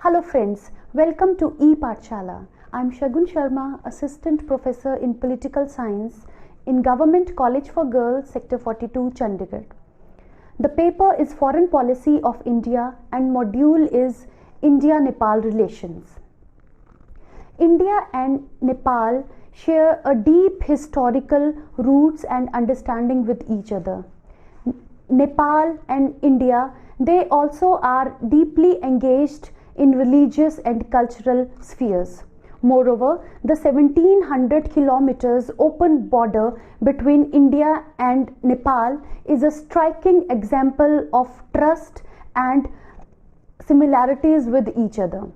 Hello friends, welcome to E-Pathshala. I am Shagun Sharma, Assistant Professor in Political Science in Government College for Girls, Sector 42, Chandigarh. The paper is Foreign Policy of India and module is India-Nepal Relations. India and Nepal share a deep historical roots and understanding with each other. Nepal and India, they also are deeply engaged in religious and cultural spheres. Moreover, the 1700 kilometers open border between India and Nepal is a striking example of trust and similarities with each other.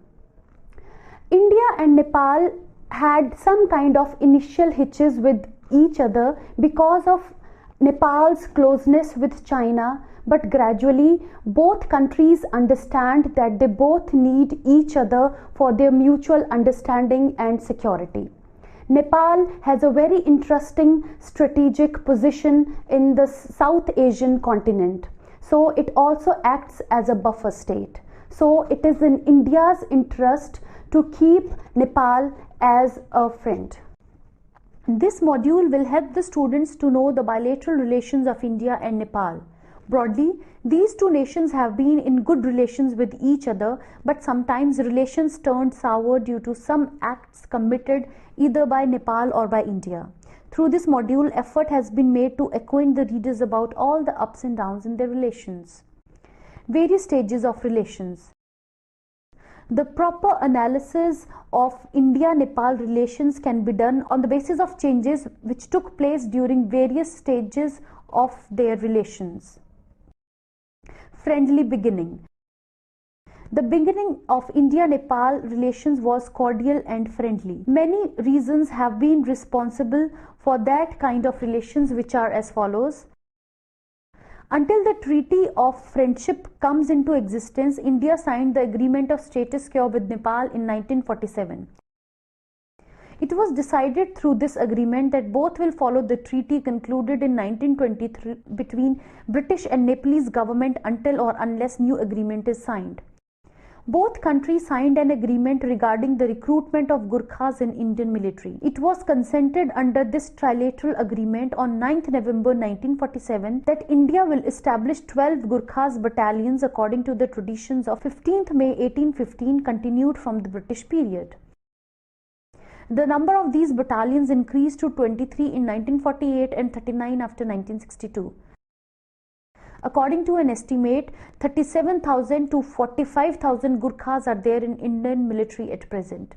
India and Nepal had some kind of initial hitches with each other because of Nepal's closeness with China, but gradually both countries understand that they both need each other for their mutual understanding and security. Nepal has a very interesting strategic position in the South Asian continent, so it also acts as a buffer state. So it is in India's interest to keep Nepal as a friend. This module will help the students to know the bilateral relations of India and Nepal. Broadly, these two nations have been in good relations with each other, but sometimes relations turned sour due to some acts committed either by Nepal or by India. Through this module, effort has been made to acquaint the readers about all the ups and downs in their relations. Various stages of relations. The proper analysis of India-Nepal relations can be done on the basis of changes which took place during various stages of their relations. Friendly beginning. The beginning of India-Nepal relations was cordial and friendly. Many reasons have been responsible for that kind of relations, which are as follows. Until the Treaty of Friendship comes into existence, India signed the Agreement of Status Quo with Nepal in 1947. It was decided through this agreement that both will follow the treaty concluded in 1923 between British and Nepalese government until or unless new agreement is signed. Both countries signed an agreement regarding the recruitment of Gurkhas in Indian military. It was consented under this trilateral agreement on 9th November 1947 that India will establish 12 Gurkhas battalions according to the traditions of 15th May 1815 continued from the British period. The number of these battalions increased to 23 in 1948 and 39 after 1962. According to an estimate, 37,000 to 45,000 Gurkhas are there in Indian military at present.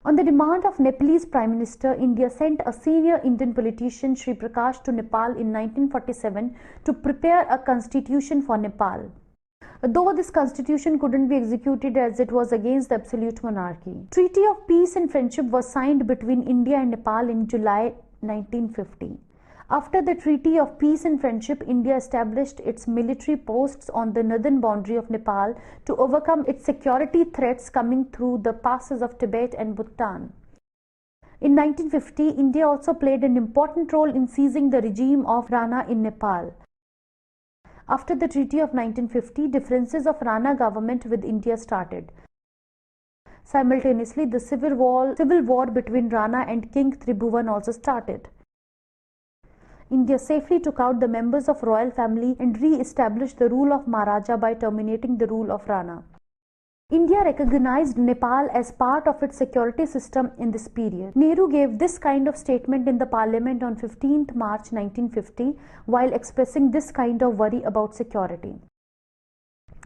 On the demand of Nepalese Prime Minister, India sent a senior Indian politician, Sri Prakash, to Nepal in 1947 to prepare a constitution for Nepal. Though this constitution couldn't be executed as it was against the absolute monarchy. Treaty of Peace and Friendship was signed between India and Nepal in July 1950. After the Treaty of Peace and Friendship, India established its military posts on the northern boundary of Nepal to overcome its security threats coming through the passes of Tibet and Bhutan. In 1950, India also played an important role in seizing the regime of Rana in Nepal. After the Treaty of 1950, differences of Rana government with India started. Simultaneously, the civil war between Rana and King Tribhuvan also started. India safely took out the members of royal family and re-established the rule of Maharaja by terminating the rule of Rana. India recognized Nepal as part of its security system in this period. Nehru gave this kind of statement in the parliament on 15th March 1950 while expressing this kind of worry about security.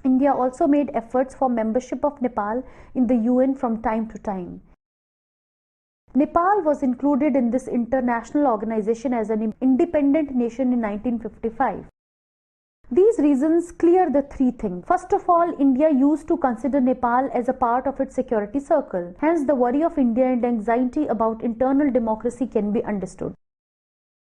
India also made efforts for membership of Nepal in the UN from time to time. Nepal was included in this international organization as an independent nation in 1955. These reasons clear the three things. First of all, India used to consider Nepal as a part of its security circle. Hence, the worry of India and anxiety about internal democracy can be understood.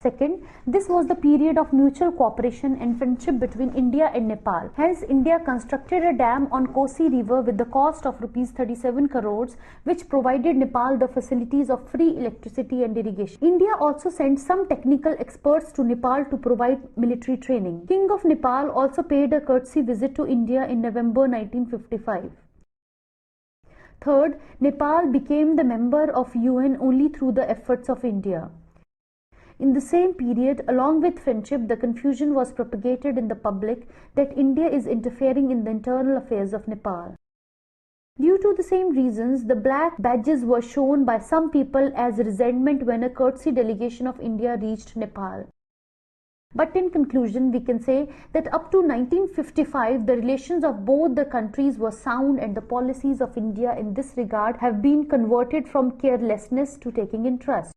Second, this was the period of mutual cooperation and friendship between India and Nepal. Hence, India constructed a dam on Kosi River with the cost of Rs 37 crores, which provided Nepal the facilities of free electricity and irrigation. India also sent some technical experts to Nepal to provide military training. King of Nepal also paid a courtesy visit to India in November 1955. Third, Nepal became the member of UN only through the efforts of India. In the same period, along with friendship, the confusion was propagated in the public that India is interfering in the internal affairs of Nepal. Due to the same reasons, the black badges were shown by some people as resentment when a courtesy delegation of India reached Nepal. But in conclusion, we can say that up to 1955, the relations of both the countries were sound, and the policies of India in this regard have been converted from carelessness to taking interest.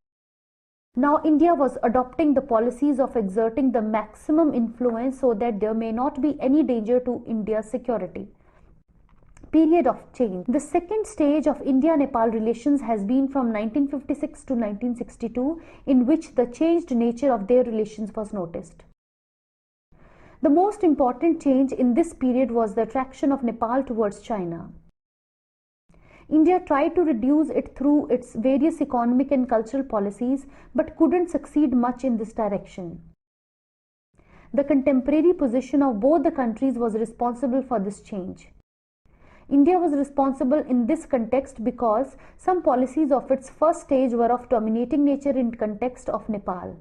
Now India was adopting the policies of exerting the maximum influence so that there may not be any danger to India's security. Period of change. The second stage of India-Nepal relations has been from 1956 to 1962, in which the changed nature of their relations was noticed. The most important change in this period was the attraction of Nepal towards China. India tried to reduce it through its various economic and cultural policies, but couldn't succeed much in this direction. The contemporary position of both the countries was responsible for this change. India was responsible in this context because some policies of its first stage were of dominating nature in context of Nepal.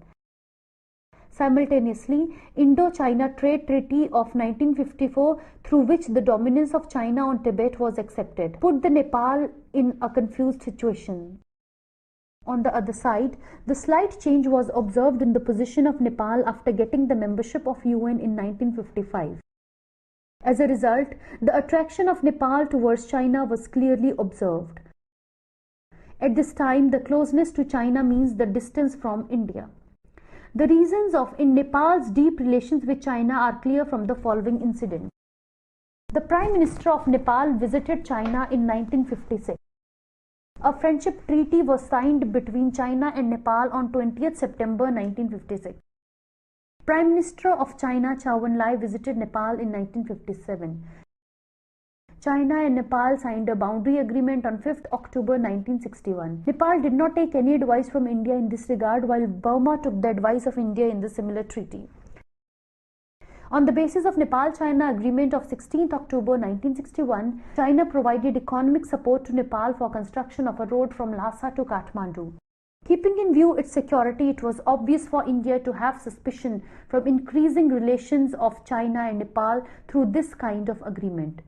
Simultaneously, Indo-China Trade Treaty of 1954, through which the dominance of China on Tibet was accepted, put the Nepal in a confused situation. On the other side, the slight change was observed in the position of Nepal after getting the membership of UN in 1955. As a result, the attraction of Nepal towards China was clearly observed. At this time, the closeness to China means the distance from India. The reasons of Nepal's deep relations with China are clear from the following incident. The Prime Minister of Nepal visited China in 1956. A friendship treaty was signed between China and Nepal on 20th September 1956. Prime Minister of China Chou En-lai visited Nepal in 1957. China and Nepal signed a boundary agreement on 5th October 1961. Nepal did not take any advice from India in this regard, while Burma took the advice of India in the similar treaty. On the basis of Nepal-China Agreement of 16th October 1961, China provided economic support to Nepal for construction of a road from Lhasa to Kathmandu. Keeping in view its security, it was obvious for India to have suspicion from increasing relations of China and Nepal through this kind of agreement.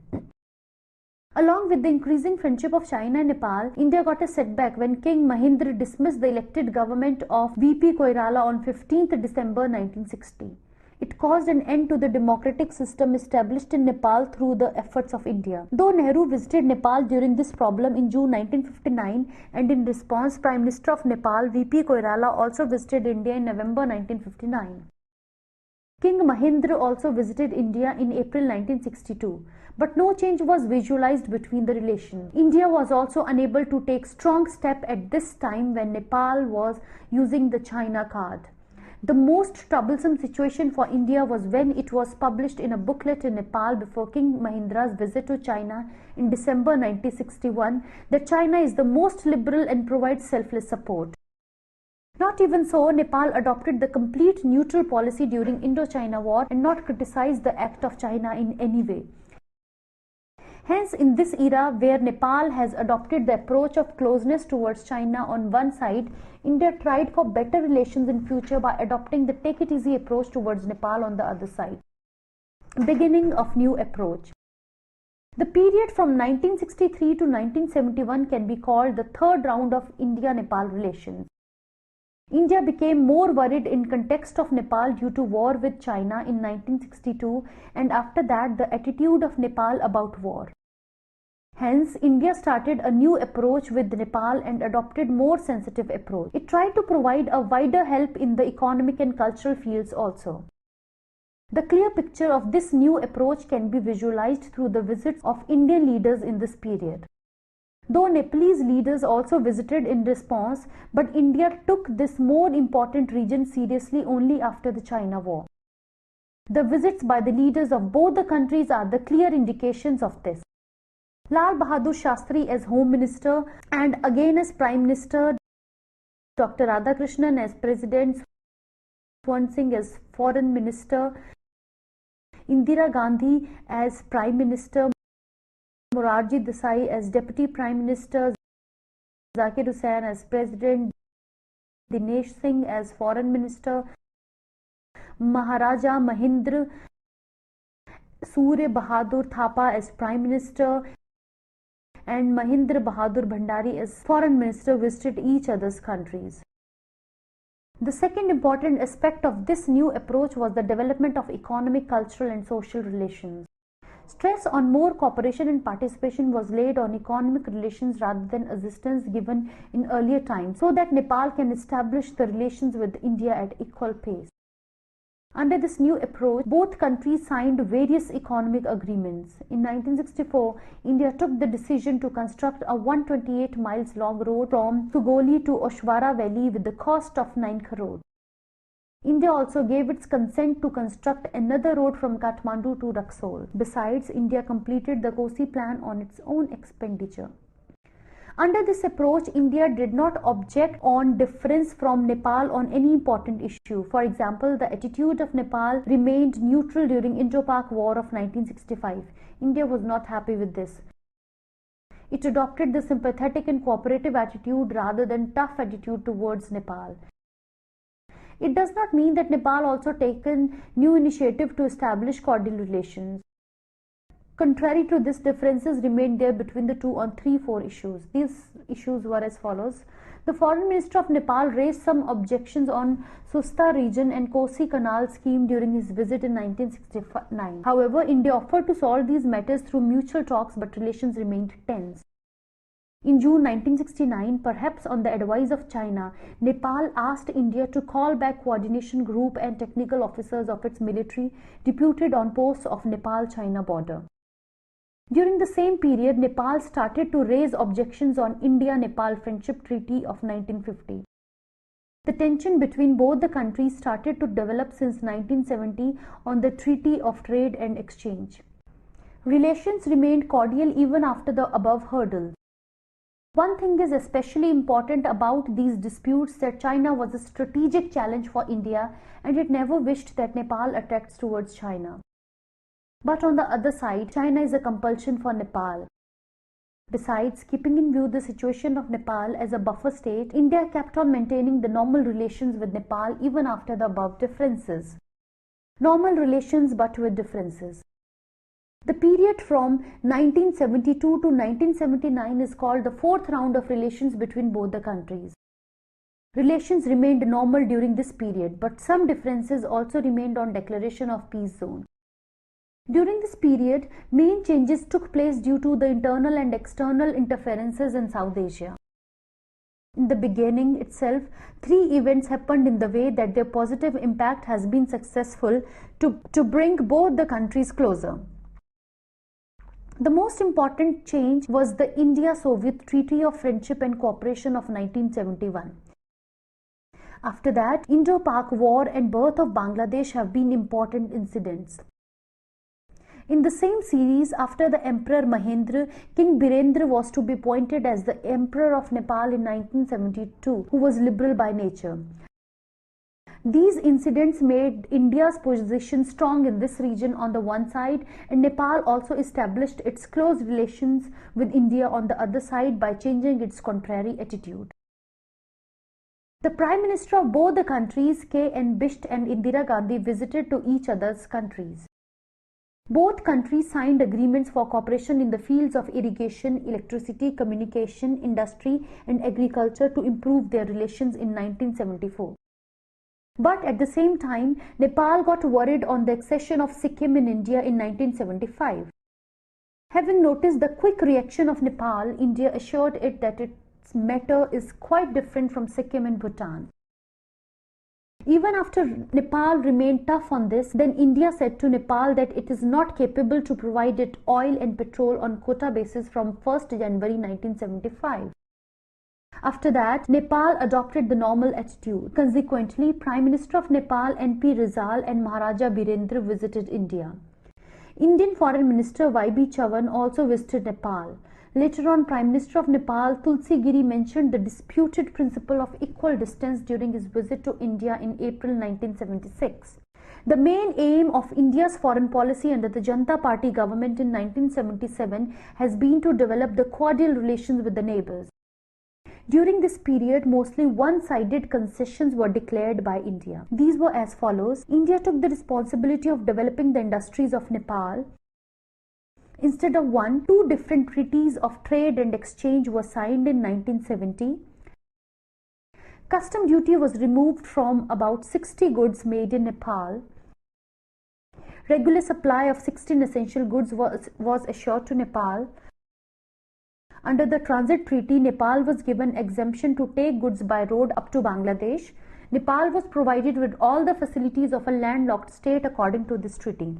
Along with the increasing friendship of China and Nepal, India got a setback when King Mahendra dismissed the elected government of V.P. Koirala on 15th December 1960. It caused an end to the democratic system established in Nepal through the efforts of India. Though Nehru visited Nepal during this problem in June 1959, and in response, Prime Minister of Nepal V.P. Koirala also visited India in November 1959. King Mahendra also visited India in April 1962, but no change was visualized between the relations. India was also unable to take strong step at this time when Nepal was using the China card. The most troublesome situation for India was when it was published in a booklet in Nepal before King Mahendra's visit to China in December 1961 that China is the most liberal and provides selfless support. Not even so, Nepal adopted the complete neutral policy during Indo-China War and not criticized the act of China in any way. Hence, in this era where Nepal has adopted the approach of closeness towards China on one side, India tried for better relations in future by adopting the take-it-easy approach towards Nepal on the other side. Beginning of new approach. The period from 1963 to 1971 can be called the third round of India-Nepal relations. India became more worried in context of Nepal due to war with China in 1962, and after that the attitude of Nepal about war. Hence, India started a new approach with Nepal and adopted more sensitive approach. It tried to provide a wider help in the economic and cultural fields also. The clear picture of this new approach can be visualized through the visits of Indian leaders in this period. Though Nepalese leaders also visited in response, but India took this more important region seriously only after the China War. The visits by the leaders of both the countries are the clear indications of this. Lal Bahadur Shastri as Home Minister and again as Prime Minister, Dr. Radhakrishnan as President, Swan Singh as Foreign Minister, Indira Gandhi as Prime Minister, Morarji Desai as Deputy Prime Minister, Zakir Hussain as President, Dinesh Singh as Foreign Minister, Maharaja Mahindra Surya Bahadur Thapa as Prime Minister, and Mahindra Bahadur Bhandari as Foreign Minister visited each other's countries. The second important aspect of this new approach was the development of economic, cultural and social relations. Stress on more cooperation and participation was laid on economic relations rather than assistance given in earlier times, so that Nepal can establish the relations with India at equal pace. Under this new approach, both countries signed various economic agreements. In 1964, India took the decision to construct a 128 miles long road from Sugoli to Oshwara Valley with the cost of 9 crore. India also gave its consent to construct another road from Kathmandu to Raxaul. Besides, India completed the Kosi plan on its own expenditure. Under this approach, India did not object on difference from Nepal on any important issue. For example, the attitude of Nepal remained neutral during Indo-Pak War of 1965. India was not happy with this. It adopted the sympathetic and cooperative attitude rather than tough attitude towards Nepal. It does not mean that Nepal also taken new initiative to establish cordial relations. Contrary to this, differences remained there between the two on 3-4 issues. These issues were as follows. The Foreign Minister of Nepal raised some objections on Susta region and Kosi Canal scheme during his visit in 1969. However, India offered to solve these matters through mutual talks, but relations remained tense. In June 1969, perhaps on the advice of China, Nepal asked India to call back coordination group and technical officers of its military deputed on posts of Nepal-China border. During the same period, Nepal started to raise objections on India-Nepal Friendship Treaty of 1950. The tension between both the countries started to develop since 1970 on the Treaty of Trade and Exchange. Relations remained cordial even after the above hurdles. One thing is especially important about these disputes, that China was a strategic challenge for India and it never wished that Nepal attacks towards China. But on the other side, China is a compulsion for Nepal. Besides, keeping in view the situation of Nepal as a buffer state, India kept on maintaining the normal relations with Nepal even after the above differences. Normal relations but with differences. The period from 1972 to 1979 is called the fourth round of relations between both the countries. Relations remained normal during this period, but some differences also remained on declaration of peace zone. During this period, main changes took place due to the internal and external interferences in South Asia. In the beginning itself, 3 events happened in the way that their positive impact has been successful to bring both the countries closer. The most important change was the India-Soviet Treaty of Friendship and Cooperation of 1971. After that, Indo-Pak War and birth of Bangladesh have been important incidents. In the same series, after the Emperor Mahendra, King Birendra was to be appointed as the Emperor of Nepal in 1972, who was liberal by nature. These incidents made India's position strong in this region on the one side, and Nepal also established its close relations with India on the other side by changing its contrary attitude. The Prime Minister of both the countries, K.N. Bisht and Indira Gandhi, visited to each other's countries. Both countries signed agreements for cooperation in the fields of irrigation, electricity, communication, industry and agriculture to improve their relations in 1974. But at the same time, Nepal got worried on the accession of Sikkim in India in 1975. Having noticed the quick reaction of Nepal, India assured it that its matter is quite different from Sikkim and Bhutan. Even after Nepal remained tough on this, then India said to Nepal that it is not capable to provide it oil and petrol on quota basis from 1st January 1975. After that, Nepal adopted the normal attitude. Consequently, Prime Minister of Nepal N.P. Rizal and Maharaja Birendra visited India. Indian Foreign Minister Y.B. Chavan also visited Nepal. Later on, Prime Minister of Nepal Tulsi Giri mentioned the disputed principle of equal distance during his visit to India in April 1976. The main aim of India's foreign policy under the Janata Party government in 1977 has been to develop the cordial relations with the neighbors. During this period, mostly one-sided concessions were declared by India. These were as follows. India took the responsibility of developing the industries of Nepal. Instead of one, two different treaties of trade and exchange were signed in 1970. Custom duty was removed from about 60 goods made in Nepal. Regular supply of 16 essential goods was assured to Nepal. Under the Transit Treaty, Nepal was given exemption to take goods by road up to Bangladesh. Nepal was provided with all the facilities of a landlocked state according to this treaty.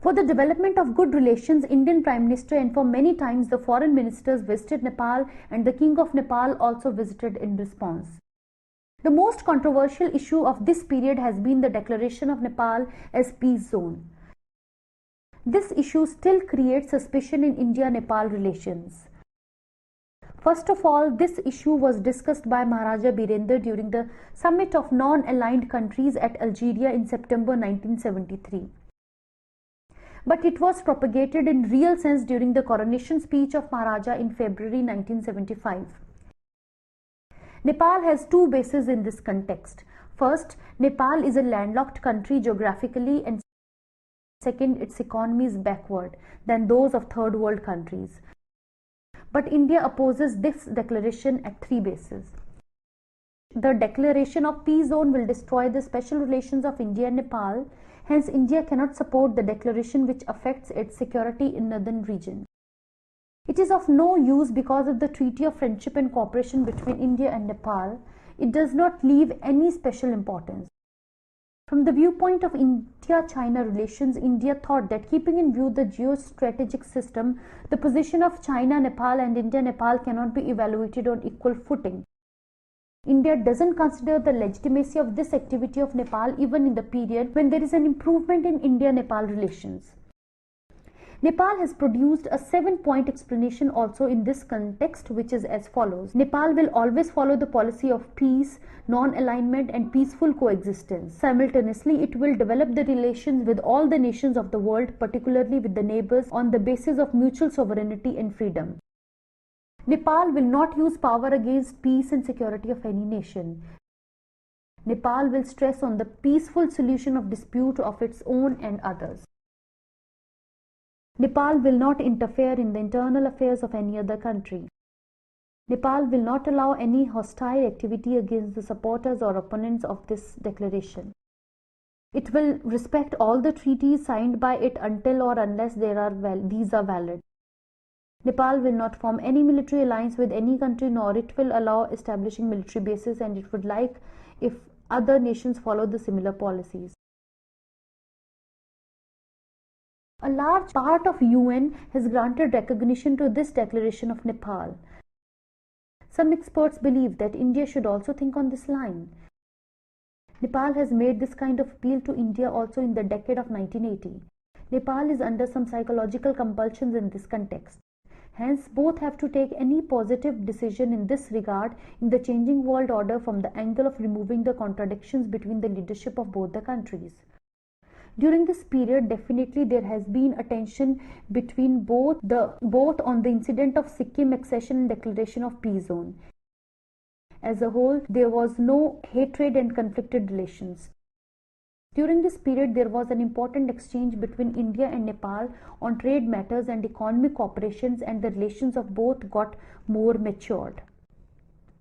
For the development of good relations, Indian Prime Minister and for many times the foreign ministers visited Nepal, and the King of Nepal also visited in response. The most controversial issue of this period has been the declaration of Nepal as peace zone. This issue still creates suspicion in India-Nepal relations. First of all, this issue was discussed by Maharaja Birendra during the summit of non-aligned countries at Algeria in September 1973. But it was propagated in real sense during the coronation speech of Maharaja in February 1975. Nepal has two bases in this context. First, Nepal is a landlocked country geographically, and second, its economy is backward than those of third world countries. But India opposes this declaration at three bases. The declaration of peace zone will destroy the special relations of India and Nepal. Hence, India cannot support the declaration which affects its security in northern region. It is of no use because of the Treaty of Friendship and Cooperation between India and Nepal. It does not leave any special importance. From the viewpoint of India-China relations, India thought that keeping in view the geostrategic system, the position of China, Nepal and India-Nepal cannot be evaluated on equal footing. India doesn't consider the legitimacy of this activity of Nepal even in the period when there is an improvement in India-Nepal relations. Nepal has produced a 7-point explanation also in this context, which is as follows. Nepal will always follow the policy of peace, non-alignment and peaceful coexistence. Simultaneously, it will develop the relations with all the nations of the world, particularly with the neighbors, on the basis of mutual sovereignty and freedom. Nepal will not use power against peace and security of any nation. Nepal will stress on the peaceful solution of dispute of its own and others. Nepal will not interfere in the internal affairs of any other country. Nepal will not allow any hostile activity against the supporters or opponents of this declaration. It will respect all the treaties signed by it until or unless these are valid. Nepal will not form any military alliance with any country, nor it will allow establishing military bases, and it would like if other nations follow the similar policies. A large part of UN has granted recognition to this declaration of Nepal. Some experts believe that India should also think on this line. Nepal has made this kind of appeal to India also in the decade of 1980. Nepal is under some psychological compulsions in this context. Hence, both have to take any positive decision in this regard in the changing world order from the angle of removing the contradictions between the leadership of both the countries. During this period, definitely there has been a tension between both on the incident of Sikkim accession and declaration of peace zone. As a whole, there was no hatred and conflicted relations. During this period, there was an important exchange between India and Nepal on trade matters and economic cooperations, and the relations of both got more matured.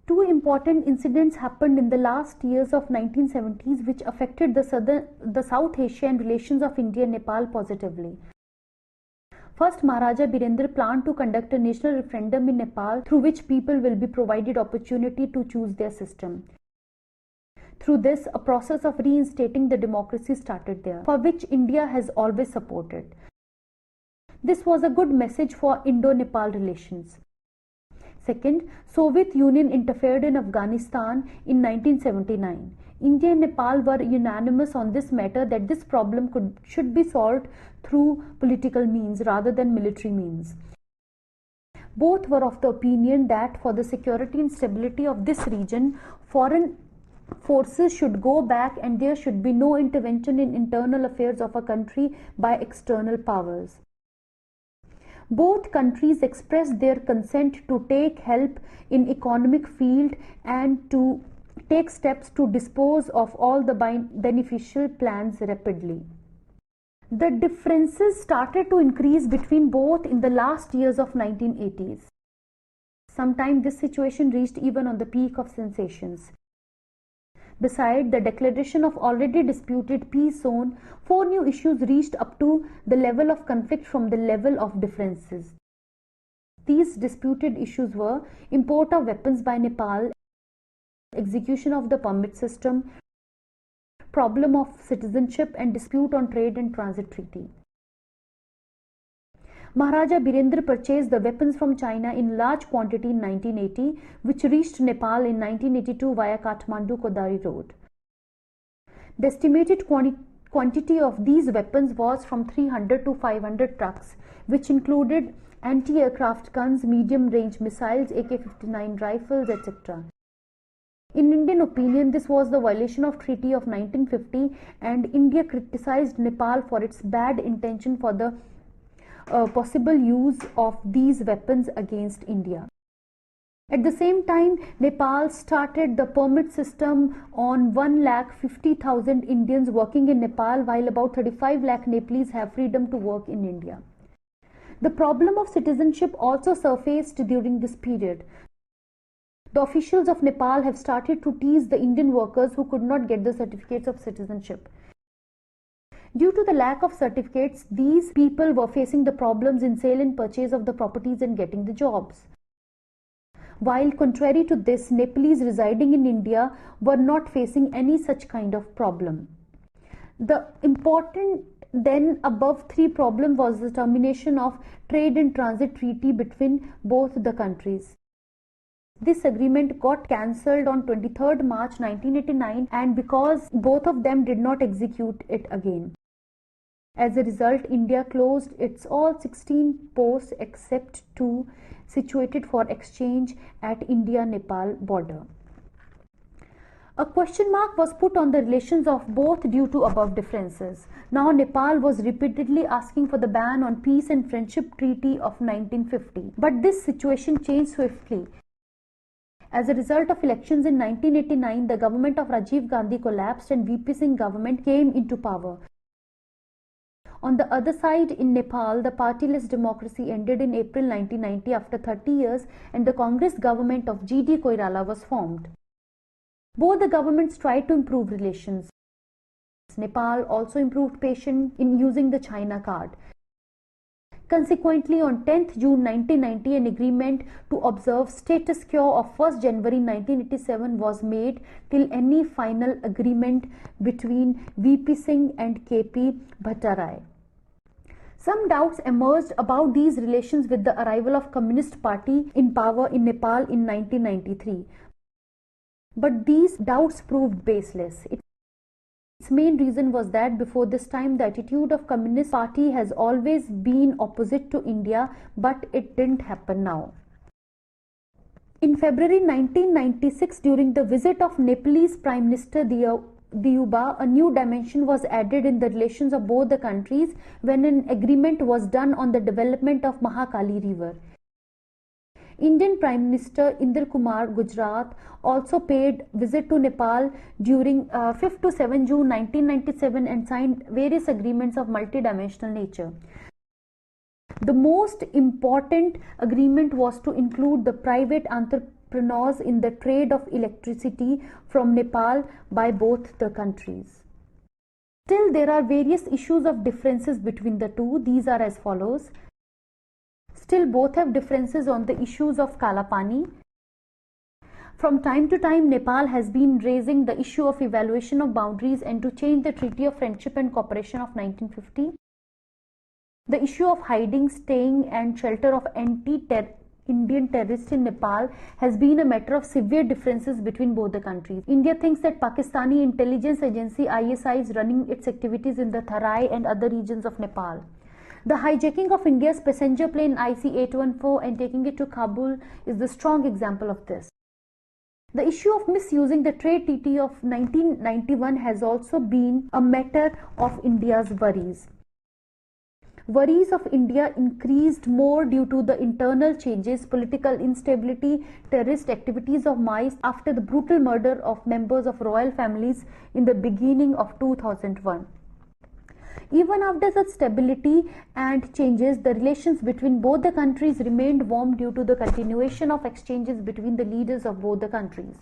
Two important incidents happened in the last years of 1970s which affected the South Asian relations of India and Nepal positively. First, Maharaja Birendra planned to conduct a national referendum in Nepal through which people will be provided opportunity to choose their system. Through this, a process of reinstating the democracy started there, for which India has always supported. This was a good message for Indo-Nepal relations. Second, Soviet Union interfered in Afghanistan in 1979. India and Nepal were unanimous on this matter that this problem should be solved through political means rather than military means. Both were of the opinion that for the security and stability of this region, foreign forces should go back and there should be no intervention in internal affairs of a country by external powers. Both countries expressed their consent to take help in economic field and to take steps to dispose of all the beneficial plans rapidly. The differences started to increase between both in the last years of 1980s. Sometimes this situation reached even on the peak of sensations. Beside the declaration of already disputed peace zone, 4 new issues reached up to the level of conflict from the level of differences. These disputed issues were import of weapons by Nepal, execution of the permit system, problem of citizenship and dispute on trade and transit treaty. Maharaja Birendra purchased the weapons from China in large quantity in 1980, which reached Nepal in 1982 via Kathmandu-Kodari road. The estimated quantity of these weapons was from 300 to 500 trucks, which included anti-aircraft guns, medium-range missiles, AK-59 rifles, etc. In Indian opinion, this was the violation of Treaty of 1950, and India criticized Nepal for its bad intention for the possible use of these weapons against India. At the same time, Nepal started the permit system on 1,50,000 Indians working in Nepal, while about 35 lakh Nepalese have freedom to work in India. The problem of citizenship also surfaced during this period. The officials of Nepal have started to tease the Indian workers who could not get the certificates of citizenship. Due to the lack of certificates, these people were facing the problems in sale and purchase of the properties and getting the jobs. While contrary to this, Nepalese residing in India were not facing any such kind of problem. The important then above three problem was the termination of trade and transit treaty between both the countries. This agreement got cancelled on 23rd March 1989, and because both of them did not execute it again. As a result, India closed its all 16 posts except 2 situated for exchange at India-Nepal border. A question mark was put on the relations of both due to above differences. Now Nepal was repeatedly asking for the ban on peace and friendship treaty of 1950. But this situation changed swiftly. As a result of elections in 1989, the government of Rajiv Gandhi collapsed and VP Singh government came into power. On the other side, in Nepal, the partyless democracy ended in April 1990 after 30 years, and the Congress government of G.D. Koirala was formed. Both the governments tried to improve relations. Nepal also improved patience in using the China card. Consequently, on 10th June 1990, an agreement to observe status quo of 1st January 1987 was made till any final agreement between VP Singh and KP Bhattarai. Some doubts emerged about these relations with the arrival of Communist Party in power in Nepal in 1993. But these doubts proved baseless. Its main reason was that before this time the attitude of Communist Party has always been opposite to India, but it didn't happen now. In February 1996, during the visit of Nepalese Prime Minister Deuba, a new dimension was added in the relations of both the countries when an agreement was done on the development of Mahakali River. Indian Prime Minister Inder Kumar Gujarat also paid visit to Nepal during 5th to 7 June 1997 and signed various agreements of multidimensional nature. The most important agreement was to include the private entrepreneurs in the trade of electricity from Nepal by both the countries. Still, there are various issues of differences between the two. These are as follows. Still, both have differences on the issues of Kalapani. From time to time, Nepal has been raising the issue of evaluation of boundaries and to change the Treaty of Friendship and Cooperation of 1950. The issue of hiding, staying and shelter of anti-Indian terrorists in Nepal has been a matter of severe differences between both the countries. India thinks that Pakistani intelligence agency ISI is running its activities in the Tarai and other regions of Nepal. The hijacking of India's passenger plane IC-814 and taking it to Kabul is the strong example of this. The issue of misusing the trade treaty of 1991 has also been a matter of India's worries. Worries of India increased more due to the internal changes, political instability, terrorist activities of MICE after the brutal murder of members of royal families in the beginning of 2001. Even after such stability and changes, the relations between both the countries remained warm due to the continuation of exchanges between the leaders of both the countries.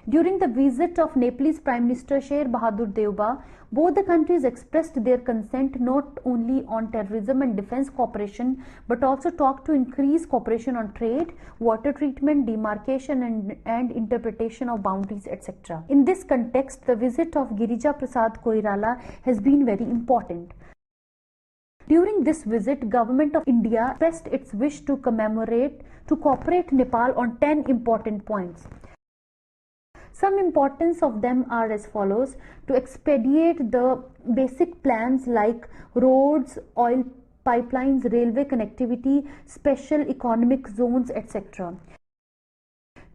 During the visit of Nepalese Prime Minister Sher Bahadur Deuba, both the countries expressed their consent not only on terrorism and defense cooperation but also talked to increase cooperation on trade, water treatment, demarcation and interpretation of boundaries, etc. In this context, the visit of Girija Prasad Koirala has been very important. During this visit, Government of India expressed its wish to cooperate Nepal on 10 important points. Some importance of them are as follows: to expedite the basic plans like roads, oil pipelines, railway connectivity, special economic zones, etc.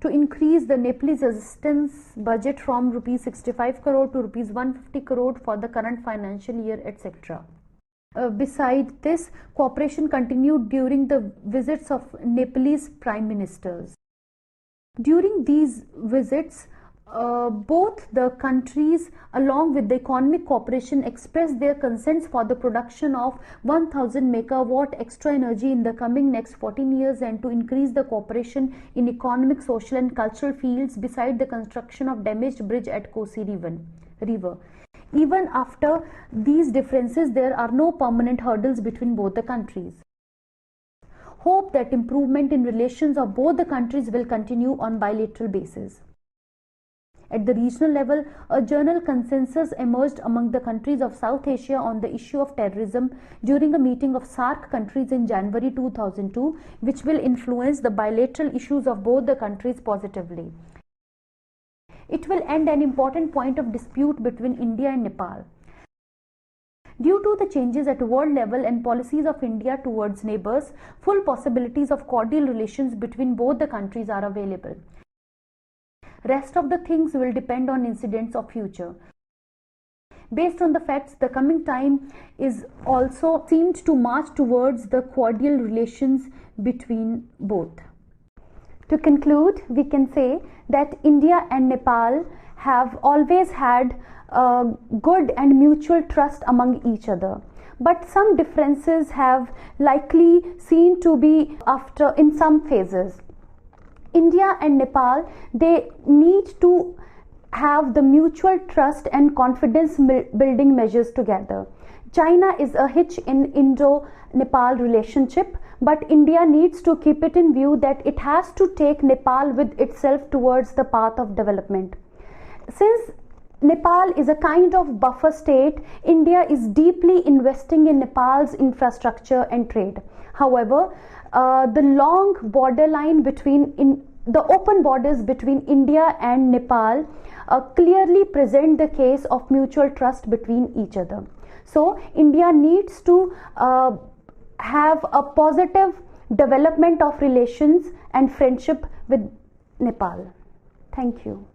To increase the Nepalese assistance budget from Rs 65 crore to Rs 150 crore for the current financial year, etc. Besides this, cooperation continued during the visits of Nepalese prime ministers. During these visits, both the countries along with the economic cooperation expressed their consents for the production of 1000 megawatt extra energy in the coming next 14 years and to increase the cooperation in economic, social and cultural fields beside the construction of damaged bridge at Kosi River. Even after these differences, there are no permanent hurdles between both the countries. Hope that improvement in relations of both the countries will continue on bilateral basis. At the regional level, a general consensus emerged among the countries of South Asia on the issue of terrorism during a meeting of SAARC countries in January 2002, which will influence the bilateral issues of both the countries positively. It will end an important point of dispute between India and Nepal. Due to the changes at world level and policies of India towards neighbors, full possibilities of cordial relations between both the countries are available. Rest of the things will depend on incidents of future. Based on the facts, the coming time is also seemed to march towards the cordial relations between both. To conclude, we can say that India and Nepal have always had good and mutual trust among each other. But some differences have likely seen to be after in some phases. India and Nepal, they need to have the mutual trust and confidence building measures together. China is a hitch in Indo-Nepal relationship, but India needs to keep it in view that it has to take Nepal with itself towards the path of development. Since Nepal is a kind of buffer state, India is deeply investing in Nepal's infrastructure and trade. However, the long borderline the open borders between India and Nepal clearly present the case of mutual trust between each other. So, India needs to have a positive development of relations and friendship with Nepal. Thank you.